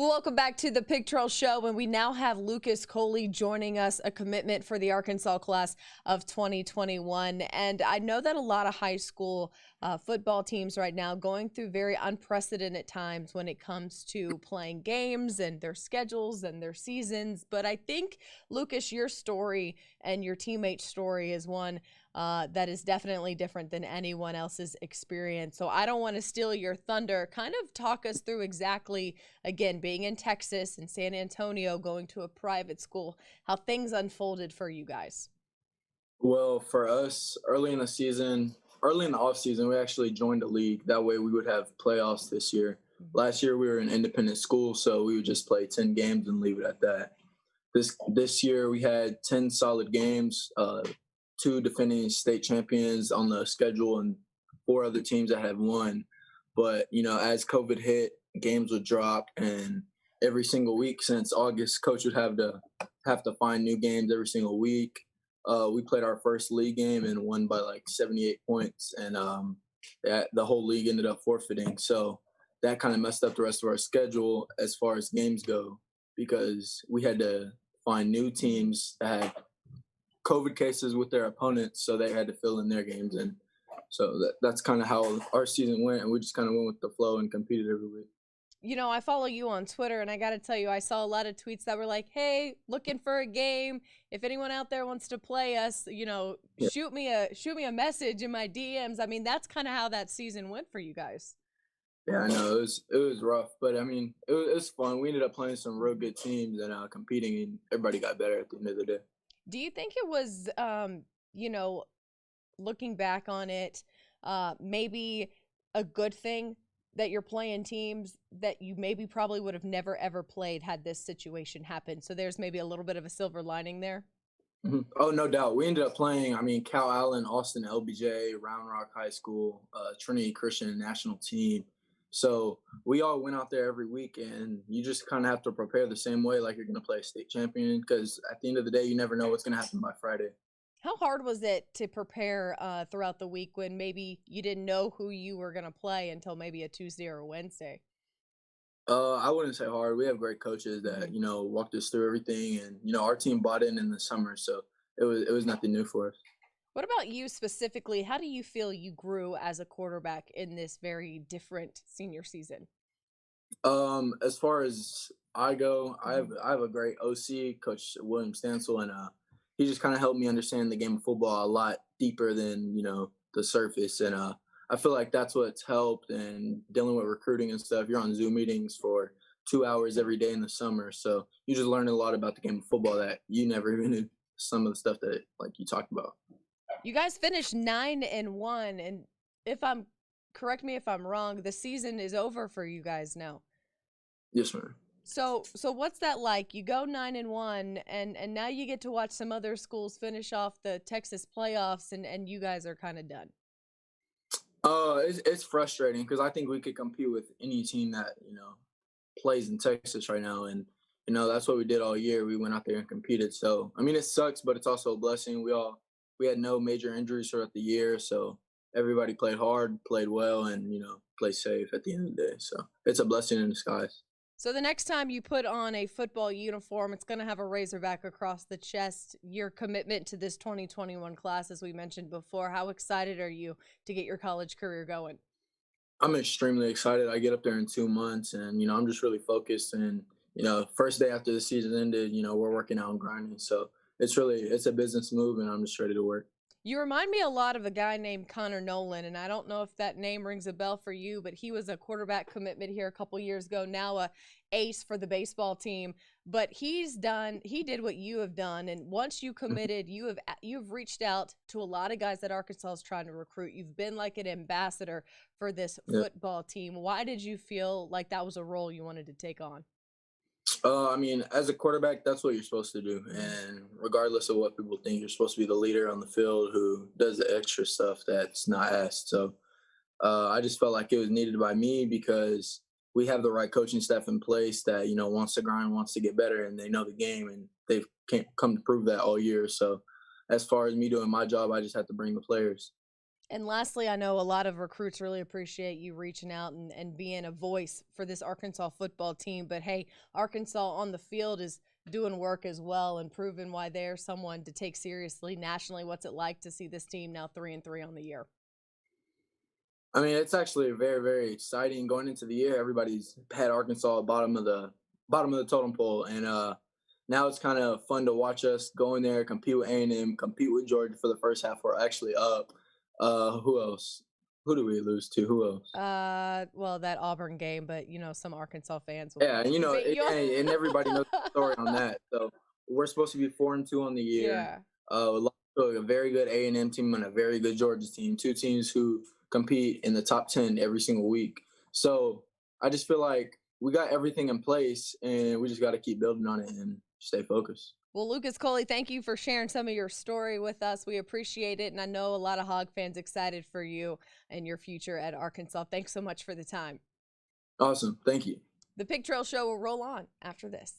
Well, welcome back to the Pig Trail Show, and we now have Lucas Coley joining us, a commitment for the Arkansas class of 2021. And I know that a lot of high school football teams right now going through very unprecedented times when it comes to playing games and their schedules and their seasons. But I think, Lucas, your story and your teammate's story is one that is definitely different than anyone else's experience. So I don't want to steal your thunder. Kind of talk us through exactly, again, being in Texas and San Antonio, going to a private school, how things unfolded for you guys. Well, for us, early in the off season, we actually joined a league. That way we would have playoffs this year. Last year we were an independent school, so we would just play 10 games and leave it at that. This year we had 10 solid games, two defending state champions on the schedule and four other teams that had won. But, as COVID hit, games would drop, and every single week since August, coach would have to find new games every single week. We played our first league game and won by like 78 points, and the whole league ended up forfeiting. So that kind of messed up the rest of our schedule as far as games go, because we had to find new teams that had COVID cases with their opponents, so they had to fill in their games. And so that's kind of how our season went, and we just kind of went with the flow and competed every week. I follow you on Twitter, and I got to tell you, I saw a lot of tweets that were like, hey, looking for a game. If anyone out there wants to play us, Yeah. shoot me a message in my DMs. I mean, that's kind of how that season went for you guys. Yeah, I know it was rough, but I mean it was fun. We ended up playing some real good teams and competing, and everybody got better at the end of the day. Do you think it was, you know, looking back on it, maybe a good thing that you're playing teams that you maybe probably would have never ever played had this situation happened? So there's maybe a little bit of a silver lining there. Oh, no doubt. We ended up playing. I mean, Cal Allen, Austin, LBJ, Round Rock High School, Trinity Christian national team. So we all went out there every week, and you just kind of have to prepare the same way, like you're going to play a state champion. Because at the end of the day, you never know what's going to happen by Friday. How hard was it to prepare throughout the week when maybe you didn't know who you were going to play until maybe a Tuesday or a Wednesday? I wouldn't say hard. We have great coaches that walked us through everything, and our team bought in the summer, so it was nothing new for us. What about you specifically? How do you feel you grew as a quarterback in this very different senior season? As far as I go, I have a great OC, Coach William Stansel, and he just kind of helped me understand the game of football a lot deeper than the surface, and I feel like that's what's helped. And dealing with recruiting and stuff, you're on Zoom meetings for 2 hours every day in the summer, so you just learn a lot about the game of football that you never even knew some of the stuff that like you talked about. You guys finished 9-1, and if I'm correct me if I'm wrong, the season is over for you guys now. Yes, man. So what's that like? You go 9-1, and now you get to watch some other schools finish off the Texas playoffs, and you guys are kind of done. It's frustrating because I think we could compete with any team that plays in Texas right now, and that's what we did all year. We went out there and competed. So I mean, it sucks, but it's also a blessing. We had no major injuries throughout the year, so everybody played hard, played well, and played safe at the end of the day. So it's a blessing in disguise. So the next time you put on a football uniform, it's going to have a Razorback across the chest. Your commitment to this 2021 class, as we mentioned before, how excited are you to get your college career going? I'm extremely excited. I get up there in 2 months, and I'm just really focused. And first day after the season ended, we're working out and grinding. So it's a business move, and I'm just ready to work. You remind me a lot of a guy named Connor Nolan, and I don't know if that name rings a bell for you, but he was a quarterback commitment here a couple years ago, now a ace for the baseball team. But he did what you have done, and once you committed, you've reached out to a lot of guys that Arkansas is trying to recruit. You've been like an ambassador for this Yeah. football team. Why did you feel like that was a role you wanted to take on? I mean, as a quarterback, that's what you're supposed to do. And regardless of what people think, you're supposed to be the leader on the field who does the extra stuff that's not asked. So I just felt like it was needed by me because we have the right coaching staff in place that, wants to grind, wants to get better, and they know the game, and they've come to prove that all year. So as far as me doing my job, I just have to bring the players. And lastly, I know a lot of recruits really appreciate you reaching out and being a voice for this Arkansas football team. But hey, Arkansas on the field is doing work as well and proving why they're someone to take seriously nationally. What's it like to see this team now 3-3 on the year? I mean, it's actually very, very exciting going into the year. Everybody's had Arkansas bottom of the totem pole, and now it's kind of fun to watch us go in there, compete with A&M, compete with Georgia for the first half. We're actually up. Who else? Who do we lose to? Who else? Well, that Auburn game, but some Arkansas fans will Yeah, and debate you on. and everybody knows the story on that. So we're supposed to be 4-2 on the year. Yeah. Lost to a very good A&M team and a very good Georgia team. Two teams who compete in the top 10 every single week. So I just feel like we got everything in place, and we just got to keep building on it and stay focused. Well, Lucas Coley, thank you for sharing some of your story with us. We appreciate it, and I know a lot of Hog fans excited for you and your future at Arkansas. Thanks so much for the time. Awesome. Thank you. The Pig Trail Show will roll on after this.